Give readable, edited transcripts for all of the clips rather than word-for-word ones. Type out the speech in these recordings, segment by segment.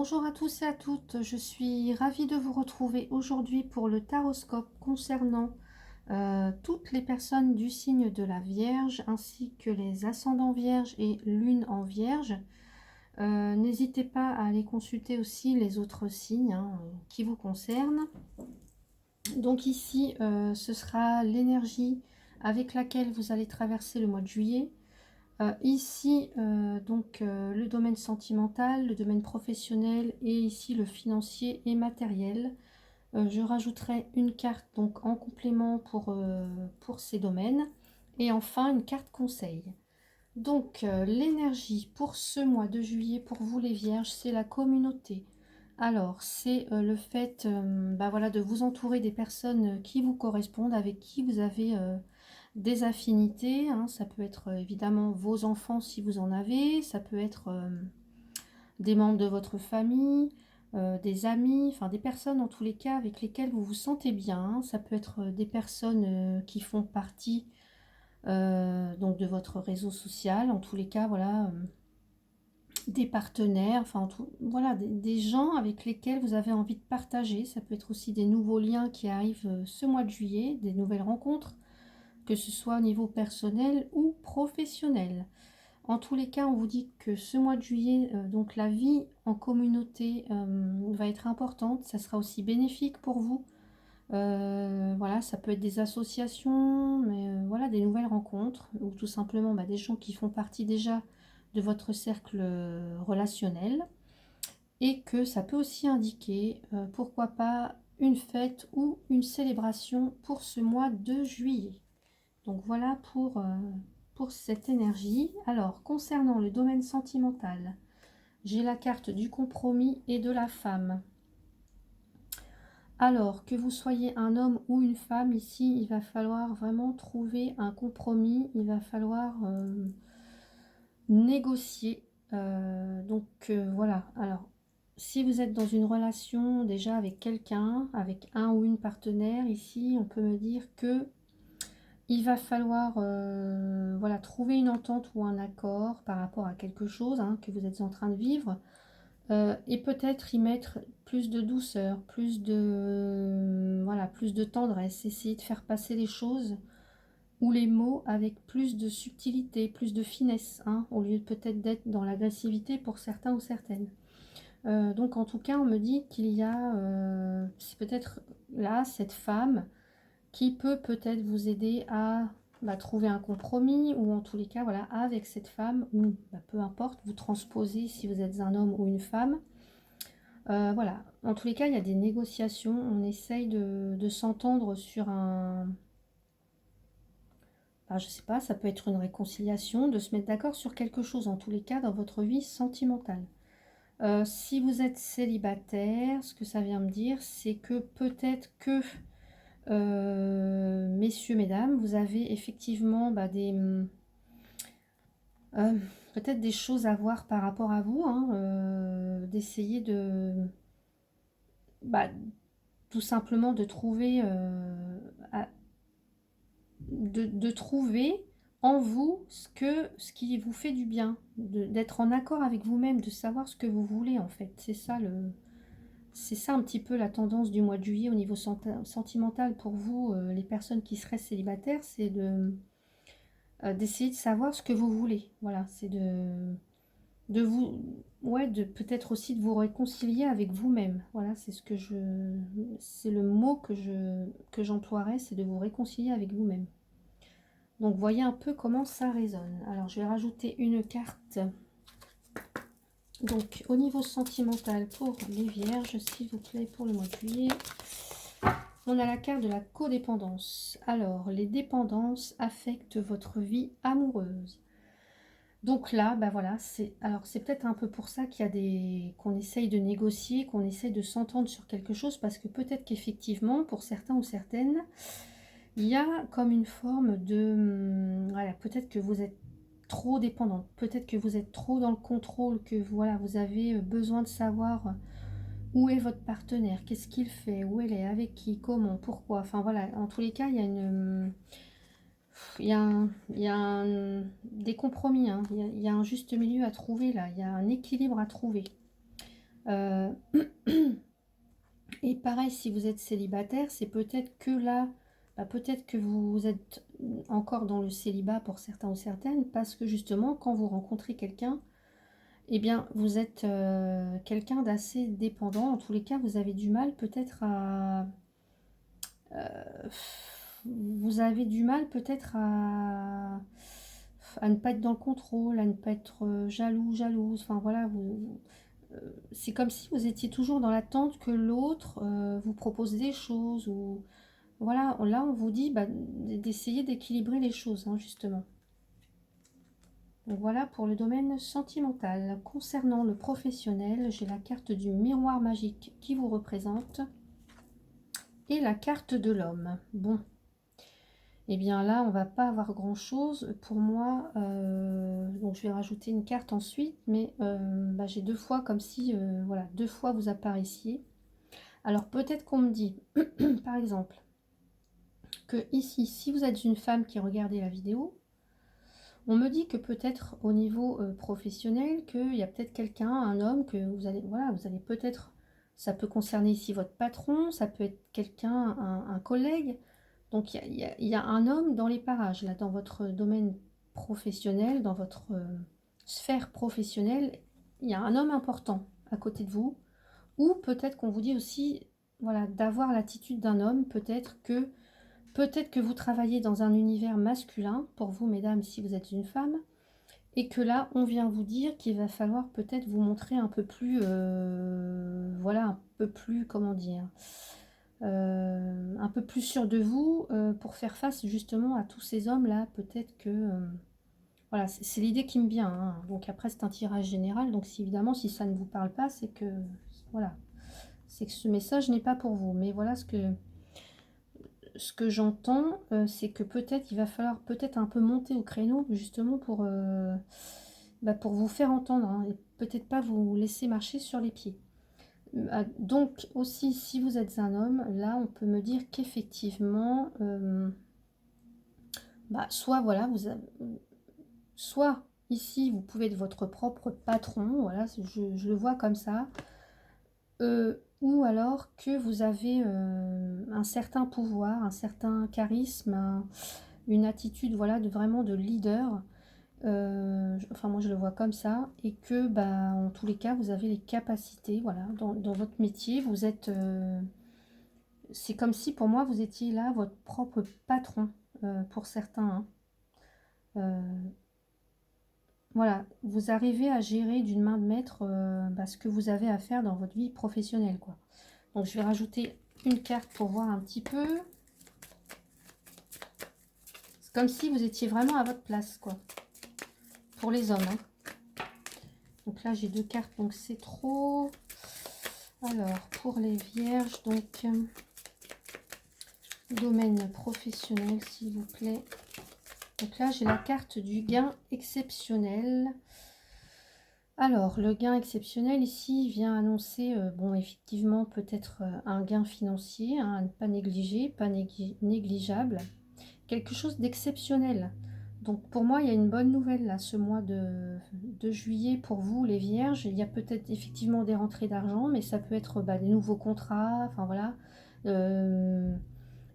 Bonjour à tous et à toutes, je suis ravie de vous retrouver aujourd'hui pour le taroscope concernant toutes les personnes du signe de la Vierge ainsi que les ascendants Vierge et lune en Vierge. N'hésitez pas à aller consulter aussi les autres signes qui vous concernent. Donc ici, ce sera l'énergie avec laquelle vous allez traverser le mois de juillet. Ici, le domaine sentimental, le domaine professionnel et ici le financier et matériel. Je rajouterai une carte donc en complément pour ces domaines. Et enfin, une carte conseil. Donc, l'énergie pour ce mois de juillet, pour vous les vierges, c'est la communauté. Alors, c'est le fait voilà, de vous entourer des personnes qui vous correspondent, avec qui vous avez des affinités. Ça peut être évidemment vos enfants si vous en avez, ça peut être des membres de votre famille, des amis, enfin des personnes en tous les cas avec lesquelles vous vous sentez bien. Ça peut être des personnes qui font partie donc de votre réseau social, en tous les cas, voilà, des partenaires, enfin voilà, des gens avec lesquels vous avez envie de partager. Ça peut être aussi des nouveaux liens qui arrivent ce mois de juillet, des nouvelles rencontres, que ce soit au niveau personnel ou professionnel. En tous les cas, on vous dit que ce mois de juillet, donc la vie en communauté va être importante. Ça sera aussi bénéfique pour vous. Voilà, ça peut être des associations, mais voilà, des nouvelles rencontres, ou tout simplement des gens qui font partie déjà de votre cercle relationnel. Et que ça peut aussi indiquer, pourquoi pas, une fête ou une célébration pour ce mois de juillet. Donc voilà pour cette énergie. Alors, concernant le domaine sentimental, j'ai la carte du compromis et de la femme. Alors, que vous soyez un homme ou une femme, ici, il va falloir vraiment trouver un compromis. Il va falloir négocier. Voilà. Alors, si vous êtes dans une relation déjà avec quelqu'un, avec un ou une partenaire, ici, on peut me dire que il va falloir voilà, trouver une entente ou un accord par rapport à quelque chose que vous êtes en train de vivre. Et peut-être y mettre plus de douceur, voilà, plus de tendresse, essayer de faire passer les choses ou les mots avec plus de subtilité, plus de finesse, au lieu peut-être d'être dans l'agressivité pour certains ou certaines. Donc en tout cas, on me dit qu'il y a, c'est peut-être là, cette femme qui peut peut-être vous aider à trouver un compromis, ou en tous les cas, voilà, avec cette femme, ou peu importe, vous transposez si vous êtes un homme ou une femme. Voilà, en tous les cas, il y a des négociations, on essaye de s'entendre sur un... je sais pas, ça peut être une réconciliation, de se mettre d'accord sur quelque chose, en tous les cas, dans votre vie sentimentale. Si vous êtes célibataire, ce que ça vient me dire, c'est que peut-être que messieurs, mesdames, vous avez effectivement euh, peut-être des choses à voir par rapport à vous, d'essayer bah, tout simplement de trouver, de trouver en vous ce qui vous fait du bien, d'être en accord avec vous-même, de savoir ce que vous voulez en fait. C'est ça un petit peu la tendance du mois de juillet au niveau sentimental pour vous, les personnes qui seraient célibataires, c'est d'essayer de savoir ce que vous voulez. Voilà, c'est de vous, ouais, de peut-être aussi de vous réconcilier avec vous-même. Voilà, c'est le mot que j'emploierais, c'est de vous réconcilier avec vous-même. Donc, voyez un peu comment ça résonne. Alors, je vais rajouter une carte. Donc, au niveau sentimental pour les vierges, s'il vous plaît, pour le mois de juillet, on a la carte de la codépendance. Alors, les dépendances affectent votre vie amoureuse. Donc là, voilà, c'est peut-être un peu pour ça qu'il y a qu'on essaye de négocier, qu'on essaye de s'entendre sur quelque chose, parce que peut-être qu'effectivement, pour certains ou certaines, il y a comme une forme de... Voilà, peut-être que vous êtes trop dépendante, peut-être que vous êtes trop dans le contrôle, que voilà, vous avez besoin de savoir où est votre partenaire, qu'est-ce qu'il fait, où elle est, avec qui, comment, pourquoi. Enfin voilà, en tous les cas, il y a des compromis, il y a un juste milieu à trouver là, il y a un équilibre à trouver. Euh, et pareil, si vous êtes célibataire, c'est peut-être que là, peut-être que vous êtes encore dans le célibat pour certains ou certaines, parce que justement, quand vous rencontrez quelqu'un, eh bien, vous êtes quelqu'un d'assez dépendant. En tous les cas, vous avez du mal peut-être à... vous avez du mal peut-être à ne pas être dans le contrôle, à ne pas être jaloux, jalouse. Enfin voilà, c'est comme si vous étiez toujours dans l'attente que l'autre vous propose des choses. Ou voilà, là on vous dit d'essayer d'équilibrer les choses, hein, justement. Donc voilà pour le domaine sentimental. Concernant le professionnel, j'ai la carte du miroir magique qui vous représente et la carte de l'homme. Bon, et bien là, on va pas avoir grand-chose. Pour moi, donc je vais rajouter une carte ensuite, mais j'ai deux fois comme si, voilà, deux fois vous apparaissiez. Alors peut-être qu'on me dit, par exemple, que ici, si vous êtes une femme qui regardait la vidéo, on me dit que peut-être au niveau professionnel, qu'il y a peut-être quelqu'un, un homme, que vous allez, voilà, vous allez peut-être, ça peut concerner ici votre patron, ça peut être quelqu'un, un collègue. Donc il y a un homme dans les parages, là, dans votre domaine professionnel, dans votre sphère professionnelle, il y a un homme important à côté de vous. Ou peut-être qu'on vous dit aussi, voilà, d'avoir l'attitude d'un homme, peut-être que vous travaillez dans un univers masculin, pour vous, mesdames, si vous êtes une femme, et que là, on vient vous dire qu'il va falloir peut-être vous montrer un peu plus, voilà, un peu plus, comment dire, un peu plus sûr de vous pour faire face justement à tous ces hommes-là. Peut-être que, voilà, c'est l'idée qui me vient, hein. Donc après, c'est un tirage général, donc si, évidemment, si ça ne vous parle pas, c'est que, voilà, c'est que ce message n'est pas pour vous. Mais voilà ce que j'entends, c'est que peut-être il va falloir peut-être un peu monter au créneau justement pour vous faire entendre, hein, et peut-être pas vous laisser marcher sur les pieds. Donc aussi, si vous êtes un homme, là on peut me dire qu'effectivement, soit voilà, soit ici vous pouvez être votre propre patron, voilà, je le vois comme ça. Ou alors que vous avez un certain pouvoir, un certain charisme, une attitude, voilà, vraiment de leader. Enfin, moi je le vois comme ça, et que en tous les cas vous avez les capacités, voilà, dans votre métier, vous êtes, c'est comme si pour moi vous étiez là votre propre patron, pour certains, hein. Euh, voilà, vous arrivez à gérer d'une main de maître ce que vous avez à faire dans votre vie professionnelle, quoi. Donc je vais rajouter une carte pour voir un petit peu. C'est comme si vous étiez vraiment à votre place, quoi. Pour les hommes, hein. Donc là j'ai deux cartes, donc c'est trop. Alors pour les vierges, donc domaine professionnel, s'il vous plaît. Donc là j'ai la carte du gain exceptionnel. Alors, le gain exceptionnel ici vient annoncer, bon, effectivement, peut-être un gain financier, hein, à ne pas négliger, pas négligeable, quelque chose d'exceptionnel. Donc, pour moi, il y a une bonne nouvelle là, ce mois de juillet pour vous, les vierges. Il y a peut-être effectivement des rentrées d'argent, mais ça peut être des nouveaux contrats, enfin voilà. Euh,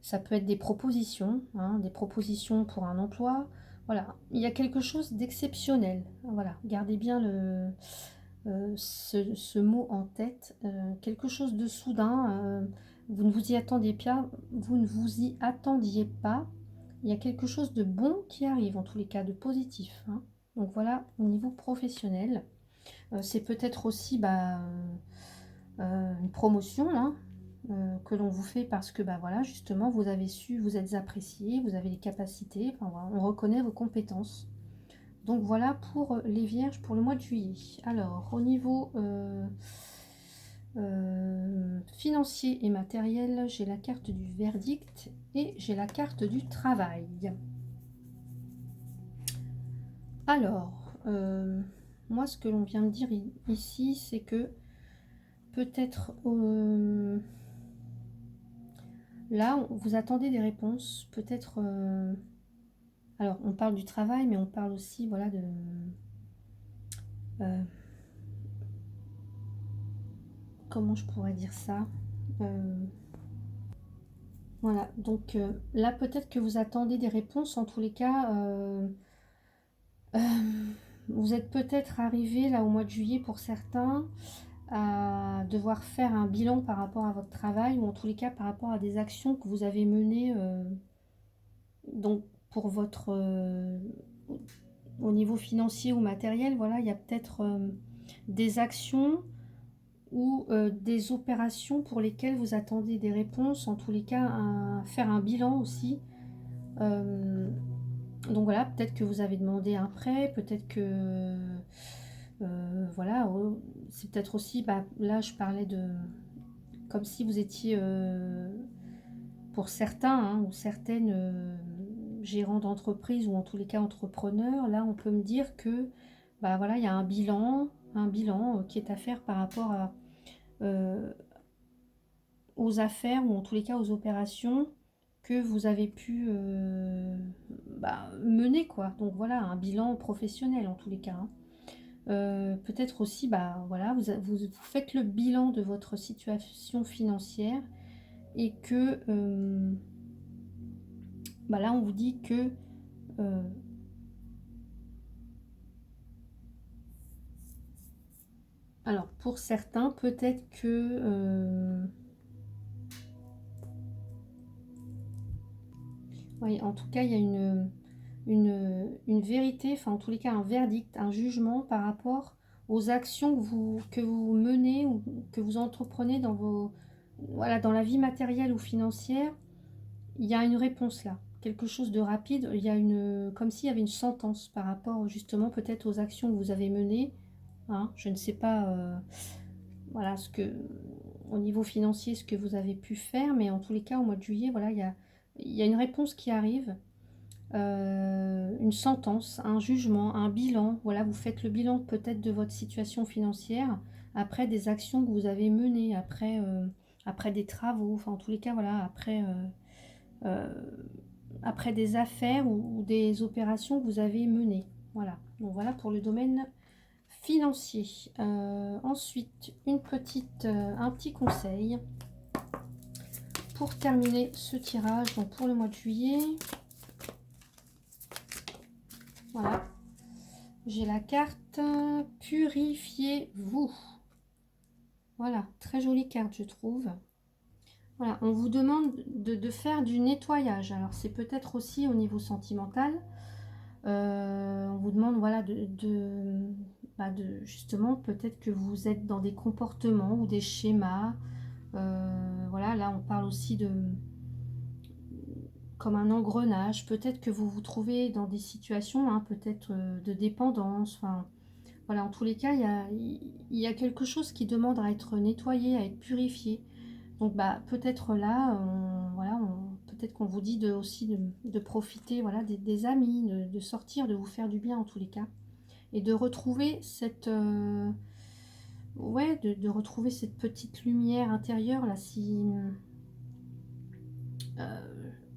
Ça peut être des propositions, hein, des propositions pour un emploi. Voilà, il y a quelque chose d'exceptionnel. Voilà, gardez bien ce mot en tête. Quelque chose de soudain. Vous ne vous y attendiez pas. Vous ne vous y attendiez pas. Il y a quelque chose de bon qui arrive, en tous les cas, de positif, hein. Donc voilà, au niveau professionnel. C'est peut-être aussi une promotion, hein, que l'on vous fait parce que voilà, justement, vous avez su, vous êtes apprécié, vous avez les capacités, enfin, voilà, on reconnaît vos compétences. Donc voilà pour les vierges pour le mois de juillet. Alors, au niveau financier et matériel, j'ai la carte du verdict et j'ai la carte du travail. Alors, moi, ce que l'on vient de dire ici, c'est que peut-être là, vous attendez des réponses. Peut-être. Alors, on parle du travail, mais on parle aussi, voilà, de. euh, comment je pourrais dire ça? Voilà, donc là, peut-être que vous attendez des réponses. En tous les cas, euh, vous êtes peut-être arrivé là au mois de juillet pour certains à devoir faire un bilan par rapport à votre travail ou en tous les cas par rapport à des actions que vous avez menées donc pour votre au niveau financier ou matériel. Voilà, il y a peut-être des actions ou des opérations pour lesquelles vous attendez des réponses, en tous les cas faire un bilan aussi. Donc voilà, peut-être que vous avez demandé un prêt, peut-être que voilà, c'est peut-être aussi, bah, là je parlais de comme si vous étiez pour certains ou certaines gérants d'entreprise ou en tous les cas entrepreneurs. Là on peut me dire que bah voilà, il y a un bilan qui est à faire par rapport à euh, aux affaires ou en tous les cas aux opérations que vous avez pu bah, mener quoi. Donc voilà, un bilan professionnel en tous les cas, hein. Peut-être aussi, bah voilà, vous faites le bilan de votre situation financière et que bah là on vous dit que euh, alors pour certains peut-être que oui, en tout cas il y a une vérité, enfin en tous les cas un verdict, un jugement par rapport aux actions que vous menez ou que vous entreprenez dans vos, voilà, dans la vie matérielle ou financière. Il y a une réponse là, quelque chose de rapide. Il y a comme s'il y avait une sentence par rapport justement peut-être aux actions que vous avez menées, hein. Je ne sais pas, voilà, au niveau financier, ce que vous avez pu faire, mais en tous les cas, au mois de juillet, voilà, il y a une réponse qui arrive, une sentence, un jugement, un bilan. Voilà, vous faites le bilan peut-être de votre situation financière après des actions que vous avez menées, après des travaux, enfin en tous les cas, voilà, euh, après des affaires ou des opérations que vous avez menées. Voilà, donc voilà pour le domaine financier. Ensuite, un petit conseil pour terminer ce tirage, donc pour le mois de juillet. Voilà, j'ai la carte Purifiez-vous. Voilà, très jolie carte, je trouve. Voilà, on vous demande de faire du nettoyage. Alors, c'est peut-être aussi au niveau sentimental. On vous demande, voilà, bah, justement, peut-être que vous êtes dans des comportements ou des schémas. Voilà, là, on parle aussi de comme un engrenage. Peut-être que vous vous trouvez dans des situations, hein, peut-être de dépendance. Enfin, voilà, en tous les cas, il y a quelque chose qui demande à être nettoyé, à être purifié. Donc, bah, peut-être là, voilà, peut-être qu'on vous dit aussi de profiter, voilà, des amis, de sortir, de vous faire du bien en tous les cas. Et de retrouver ouais, de retrouver cette petite lumière intérieure, là, si...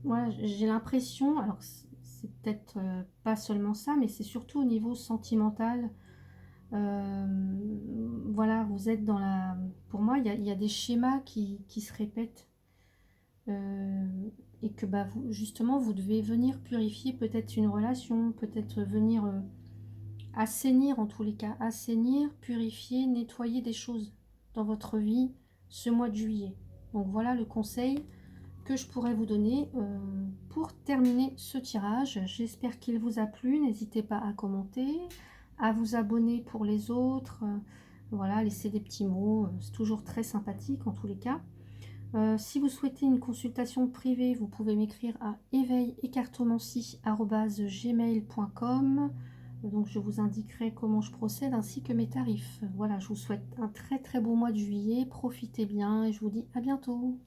voilà, j'ai l'impression, alors c'est peut-être pas seulement ça, mais c'est surtout au niveau sentimental. Voilà, vous êtes dans la... Pour moi, il y a des schémas qui se répètent euh, et que bah, justement, vous devez venir purifier peut-être une relation, peut-être venir assainir en tous les cas, assainir, purifier, nettoyer des choses dans votre vie ce mois de juillet. Donc voilà le conseil que je pourrais vous donner pour terminer ce tirage. J'espère qu'il vous a plu. N'hésitez pas à commenter, à vous abonner pour les autres. Voilà, laisser des petits mots. C'est toujours très sympathique en tous les cas. Si vous souhaitez une consultation privée, vous pouvez m'écrire à éveillecartomancie@gmail.com. Donc je vous indiquerai comment je procède ainsi que mes tarifs. Voilà, je vous souhaite un très très beau mois de juillet. Profitez bien et je vous dis à bientôt.